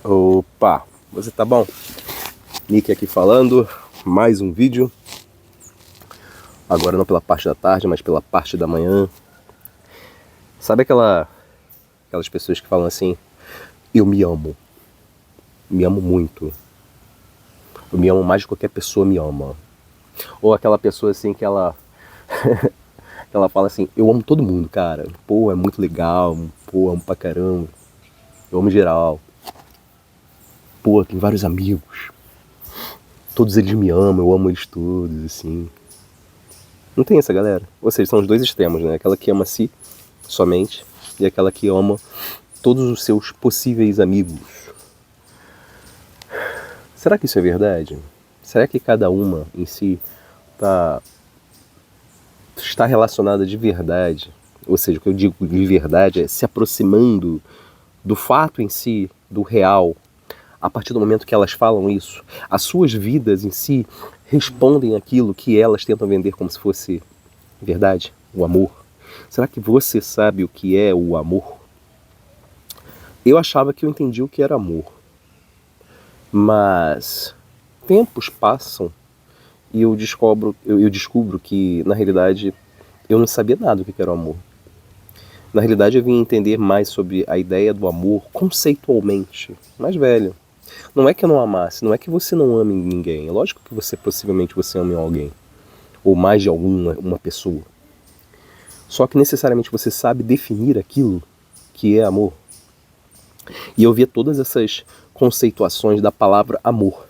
Opa, você tá bom? Nick aqui falando, mais um vídeo. Agora não pela parte da tarde, mas pela parte da manhã. Sabe aquelas pessoas que falam assim: eu me amo muito, eu me amo mais do que qualquer pessoa me ama. Ou aquela pessoa assim que ela ela fala assim: eu amo todo mundo, cara. Pô, é muito legal, pô, amo pra caramba, eu amo geral. Pô, tem vários amigos, todos eles me amam, eu amo eles todos, assim. Não tem essa galera. Ou seja, são os dois extremos, né? Aquela que ama a si somente e aquela que ama todos os seus possíveis amigos. Será que isso é verdade? Será que cada uma em si está relacionada de verdade? Ou seja, o que eu digo de verdade é se aproximando do fato em si, do real, a partir do momento que elas falam isso. As suas vidas em si respondem aquilo que elas tentam vender como se fosse verdade, o amor. Será que você sabe o que é o amor? Eu achava que eu entendia o que era amor. Mas tempos passam e eu descubro que, na realidade, eu não sabia nada do que era o amor. Na realidade, eu vim entender mais sobre a ideia do amor conceitualmente, mais velho. Não é que eu não amasse, não é que você não ame ninguém. É lógico que possivelmente você ame alguém, ou mais de uma pessoa. Só que necessariamente você sabe definir aquilo que é amor. E eu via todas essas conceituações da palavra amor.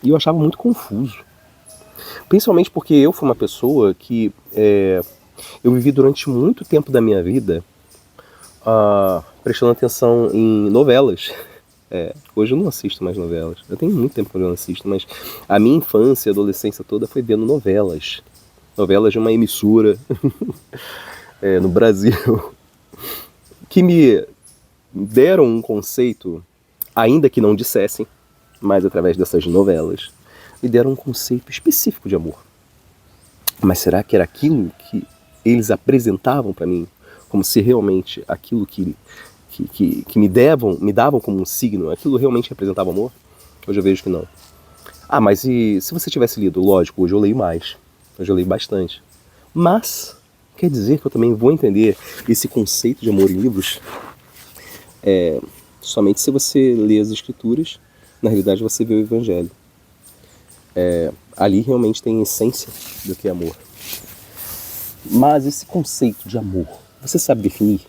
E eu achava muito confuso. Principalmente porque eu fui uma pessoa que eu vivi durante muito tempo da minha vida prestando atenção em novelas. Hoje eu não assisto mais novelas. Eu tenho muito tempo que eu não assisto, mas a minha infância e adolescência toda foi vendo novelas. Novelas de uma emissora no Brasil que me deram um conceito, ainda que não dissessem, mas através dessas novelas, me deram um conceito específico de amor. Mas será que era aquilo que eles apresentavam para mim, como se realmente aquilo que me davam como um signo, aquilo realmente representava amor? Hoje eu vejo que não. Mas e se você tivesse lido? Lógico, hoje eu leio mais. Hoje eu leio bastante. Mas quer dizer que eu também vou entender esse conceito de amor em livros somente se você lê as escrituras. Na realidade você vê o evangelho. Ali realmente tem a essência do que é amor. Mas esse conceito de amor, você sabe definir?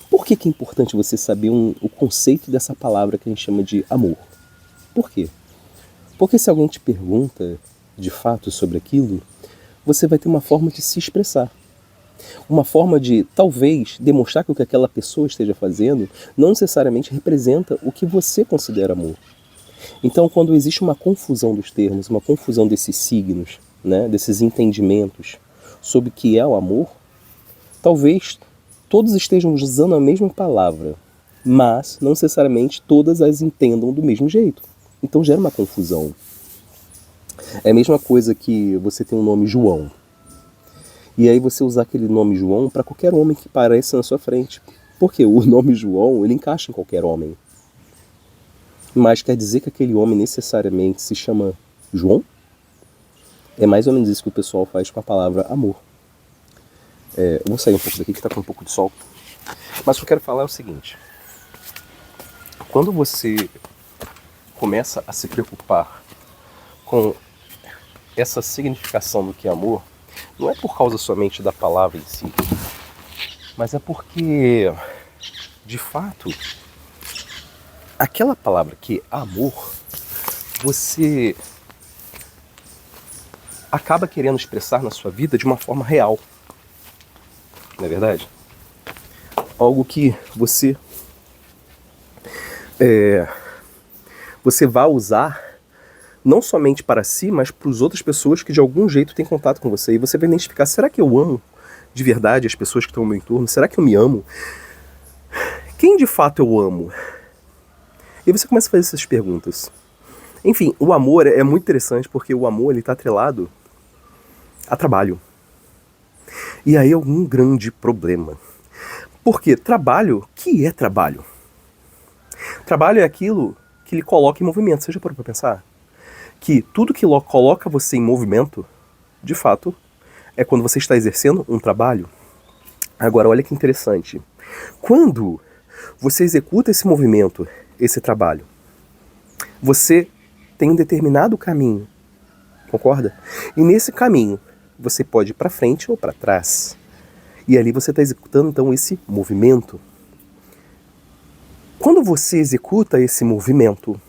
Por que é importante você saber o conceito dessa palavra que a gente chama de amor? Por quê? Porque se alguém te pergunta de fato sobre aquilo, você vai ter uma forma de se expressar. Uma forma de, talvez, demonstrar que o que aquela pessoa esteja fazendo não necessariamente representa o que você considera amor. Então, quando existe uma confusão dos termos, uma confusão desses signos, né, desses entendimentos sobre o que é o amor, talvez todos estejam usando a mesma palavra, mas não necessariamente todas as entendam do mesmo jeito. Então gera uma confusão. É a mesma coisa que você tem um nome João. E aí você usar aquele nome João para qualquer homem que apareça na sua frente. Porque o nome João, ele encaixa em qualquer homem. Mas quer dizer que aquele homem necessariamente se chama João? É mais ou menos isso que o pessoal faz com a palavra amor. Eu vou sair um pouco daqui que está com um pouco de sol. Mas o que eu quero falar é o seguinte. Quando você começa a se preocupar com essa significação do que é amor, não é por causa somente da palavra em si, mas é porque, de fato, aquela palavra que é amor, você acaba querendo expressar na sua vida de uma forma real. Não é verdade? Algo que você vai usar não somente para si, mas para as outras pessoas que de algum jeito têm contato com você. E você vai identificar, será que eu amo de verdade as pessoas que estão ao meu entorno? Será que eu me amo? Quem de fato eu amo? E você começa a fazer essas perguntas. Enfim, o amor é muito interessante porque o amor está atrelado a trabalho. E aí é um grande problema. Porque trabalho, o que é trabalho? Trabalho é aquilo que lhe coloca em movimento. Você já parou para pensar? Que tudo que coloca você em movimento, de fato, é quando você está exercendo um trabalho. Agora, olha que interessante. Quando você executa esse movimento, esse trabalho, você tem um determinado caminho, concorda? E nesse caminho, você pode ir para frente ou para trás. E ali você está executando, então, esse movimento. Quando você executa esse movimento,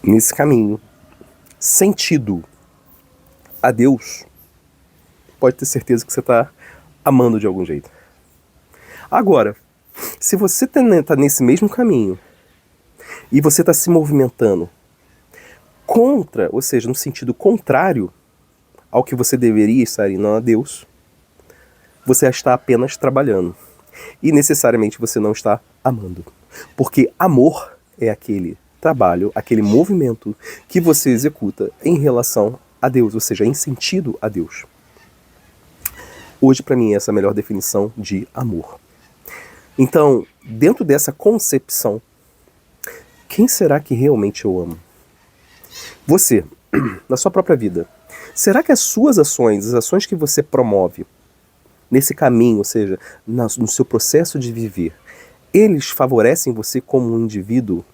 nesse caminho, sentido a Deus, pode ter certeza que você está amando de algum jeito. Agora, se você está nesse mesmo caminho e você está se movimentando contra, ou seja, no sentido contrário ao que você deveria estar indo a Deus, você está apenas trabalhando. E necessariamente você não está amando. Porque amor é aquele trabalho, aquele movimento que você executa em relação a Deus, ou seja, em sentido a Deus. Hoje, para mim, essa é a melhor definição de amor. Então, dentro dessa concepção, quem será que realmente eu amo? Você, na sua própria vida. Será que as suas ações, as ações que você promove nesse caminho, ou seja, no seu processo de viver, eles favorecem você como um indivíduo,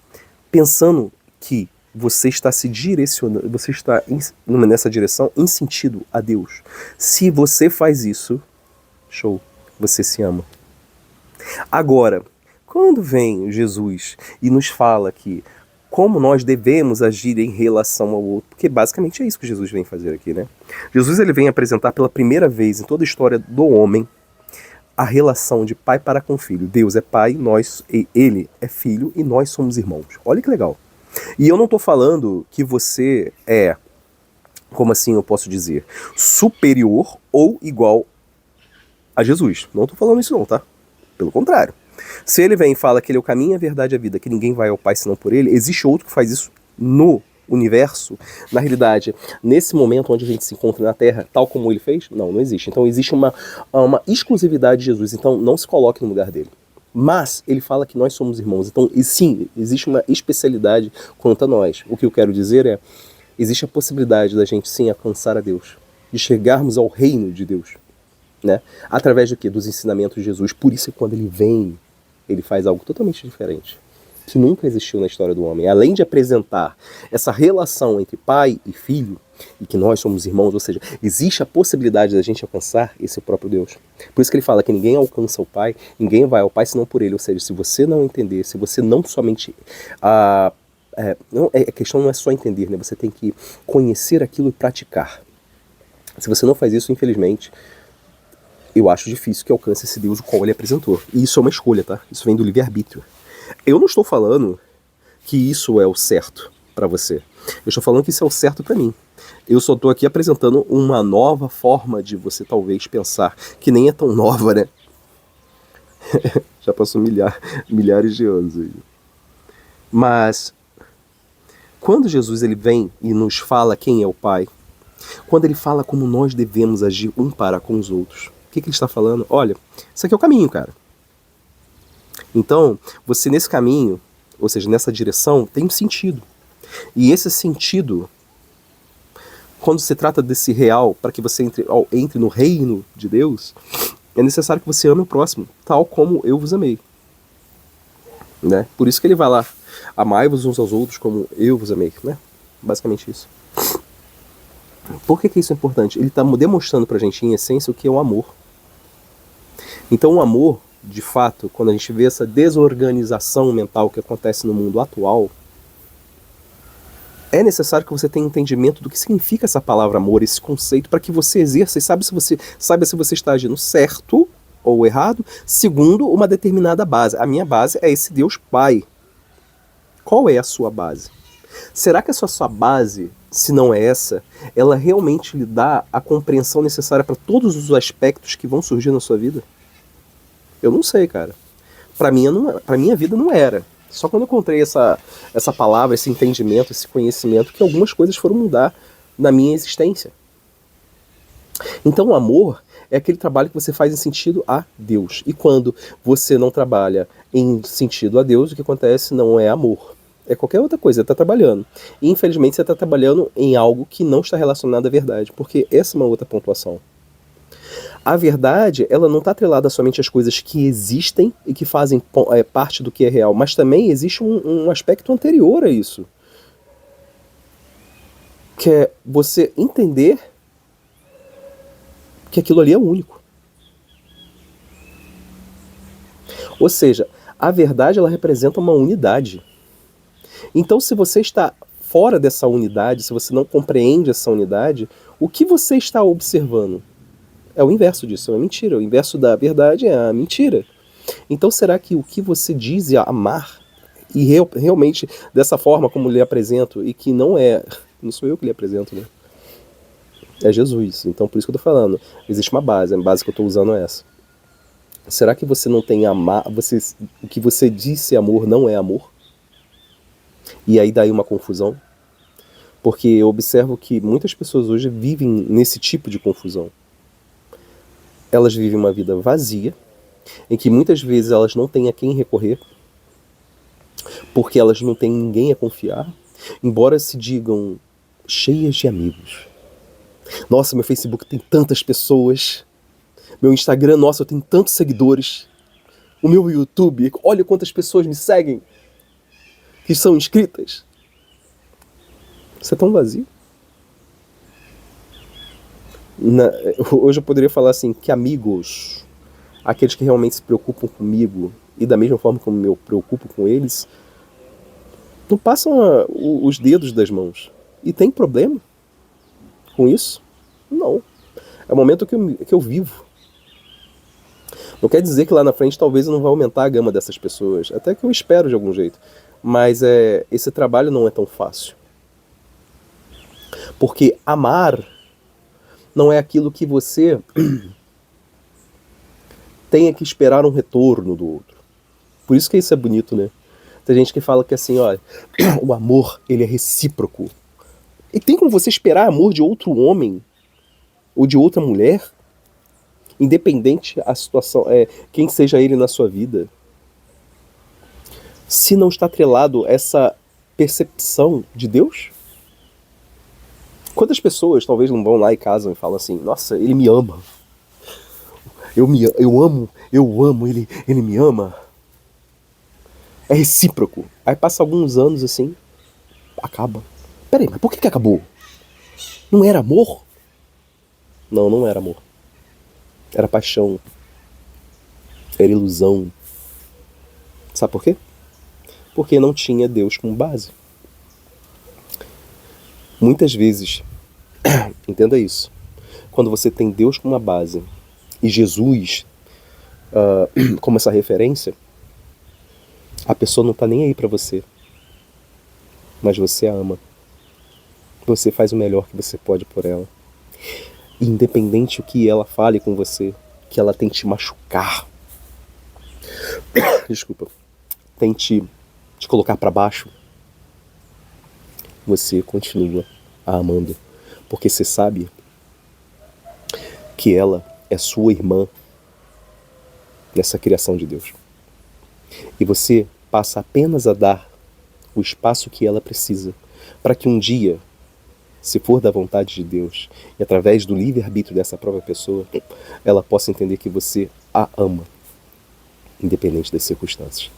pensando que você está se direcionando, você está nessa direção em sentido a Deus? Se você faz isso, show, você se ama. Agora, quando vem Jesus e nos fala que como nós devemos agir em relação ao outro, porque basicamente é isso que Jesus vem fazer aqui, né? Jesus ele vem apresentar pela primeira vez em toda a história do homem a relação de pai para com filho. Deus é pai, ele é filho e nós somos irmãos. Olha que legal. E eu não estou falando que você é, como assim eu posso dizer, superior ou igual a Jesus. Não estou falando isso não, tá? Pelo contrário. Se ele vem e fala que ele é o caminho, a verdade e a vida, que ninguém vai ao Pai senão por ele, existe outro que faz isso no universo. Na realidade, nesse momento onde a gente se encontra na Terra, tal como ele fez? Não, não existe. Então existe uma exclusividade de Jesus, então não se coloque no lugar dele. Mas ele fala que nós somos irmãos, então sim, existe uma especialidade quanto a nós. O que eu quero dizer é, existe a possibilidade da gente sim alcançar a Deus, de chegarmos ao reino de Deus, né? Através do quê? Dos ensinamentos de Jesus. Por isso que quando ele vem, ele faz algo totalmente diferente, que nunca existiu na história do homem. Além de apresentar essa relação entre pai e filho, e que nós somos irmãos, ou seja, existe a possibilidade da gente alcançar esse próprio Deus. Por isso que ele fala que ninguém alcança o Pai, ninguém vai ao Pai senão por ele. Ou seja, se você não entender, se você não somente... a questão não é só entender, né? Você tem que conhecer aquilo e praticar. Se você não faz isso, infelizmente, eu acho difícil que alcance esse Deus o qual ele apresentou. E isso é uma escolha, tá? Isso vem do livre-arbítrio. Eu não estou falando que isso é o certo para você. Eu estou falando que isso é o certo para mim. Eu só estou aqui apresentando uma nova forma de você talvez pensar, que nem é tão nova, né? Já passou milhares de anos aí. Mas quando Jesus ele vem e nos fala quem é o Pai, quando ele fala como nós devemos agir um para com os outros, o que ele está falando? Olha, isso aqui é o caminho, cara. Então, você nesse caminho, ou seja, nessa direção, tem um sentido. E esse sentido, quando se trata desse real, para que você entre no reino de Deus, é necessário que você ame o próximo, tal como eu vos amei. Né? Por isso que ele vai lá, amai-vos uns aos outros como eu vos amei. Né? Basicamente isso. Por que isso é importante? Ele está demonstrando pra gente, em essência, o que é o amor. Então o amor, de fato, quando a gente vê essa desorganização mental que acontece no mundo atual, é necessário que você tenha entendimento do que significa essa palavra amor, esse conceito, para que você exerça e saiba se você está agindo certo ou errado, segundo uma determinada base. A minha base é esse Deus Pai. Qual é a sua base? Será que essa sua base, se não é essa, ela realmente lhe dá a compreensão necessária para todos os aspectos que vão surgir na sua vida? Eu não sei, cara. Para minha vida não era. Só quando eu encontrei essa palavra, esse entendimento, esse conhecimento, que algumas coisas foram mudar na minha existência. Então o amor é aquele trabalho que você faz em sentido a Deus. E quando você não trabalha em sentido a Deus, o que acontece não é amor. É qualquer outra coisa, você está trabalhando. E infelizmente você está trabalhando em algo que não está relacionado à verdade, porque essa é uma outra pontuação. A verdade, ela não está atrelada somente às coisas que existem e que fazem parte do que é real, mas também existe um aspecto anterior a isso, que é você entender que aquilo ali é único. Ou seja, a verdade, ela representa uma unidade. Então, se você está fora dessa unidade, se você não compreende essa unidade, o que você está observando? É o inverso disso, é uma mentira. O inverso da verdade é a mentira. Então, será que o que você diz é amar, e realmente dessa forma como lhe apresento, e que não sou eu que lhe apresento, né? É Jesus. Então, por isso que eu estou falando, existe uma base, a base que eu estou usando é essa. Será que você não tem amar, o que você diz ser amor não é amor? E aí daí uma confusão? Porque eu observo que muitas pessoas hoje vivem nesse tipo de confusão. Elas vivem uma vida vazia, em que muitas vezes elas não têm a quem recorrer, porque elas não têm ninguém a confiar, embora se digam cheias de amigos. Nossa, meu Facebook tem tantas pessoas. Meu Instagram, nossa, eu tenho tantos seguidores. O meu YouTube, olha quantas pessoas me seguem, que são inscritas. Isso é tão vazio. Hoje eu poderia falar assim, que amigos, aqueles que realmente se preocupam comigo, e da mesma forma como eu preocupo com eles, não passam os dedos das mãos. E tem problema com isso? Não. É o momento que eu vivo. Não quer dizer que lá na frente talvez eu não vá aumentar a gama dessas pessoas. Até que eu espero de algum jeito. Mas esse trabalho não é tão fácil. Porque amar não é aquilo que você tenha que esperar um retorno do outro. Por isso que isso é bonito, né? Tem gente que fala que assim, olha, o amor, ele é recíproco. E tem como você esperar amor de outro homem ou de outra mulher? Independente a situação, quem seja ele na sua vida. Se não está atrelado essa percepção de Deus? Quantas pessoas talvez não vão lá e casam e falam assim, nossa, ele me ama. Eu amo, ele me ama. É recíproco. Aí passa alguns anos assim, acaba. Peraí, mas por que acabou? Não era amor? Não, não era amor. Era paixão. Era ilusão. Sabe por quê? Porque não tinha Deus como base. Muitas vezes, entenda isso, quando você tem Deus como uma base e Jesus como essa referência, a pessoa não está nem aí para você, mas você a ama. Você faz o melhor que você pode por ela. E independente o que ela fale com você, que ela tente machucar, desculpa, tente te colocar para baixo, você continua a amando, porque você sabe que ela é sua irmã nessa criação de Deus. E você passa apenas a dar o espaço que ela precisa, para que um dia, se for da vontade de Deus, e através do livre-arbítrio dessa própria pessoa, ela possa entender que você a ama, independente das circunstâncias.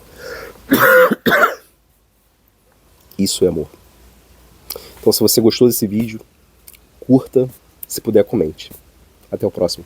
Isso é amor. Então, se você gostou desse vídeo, curta, se puder, comente. Até o próximo.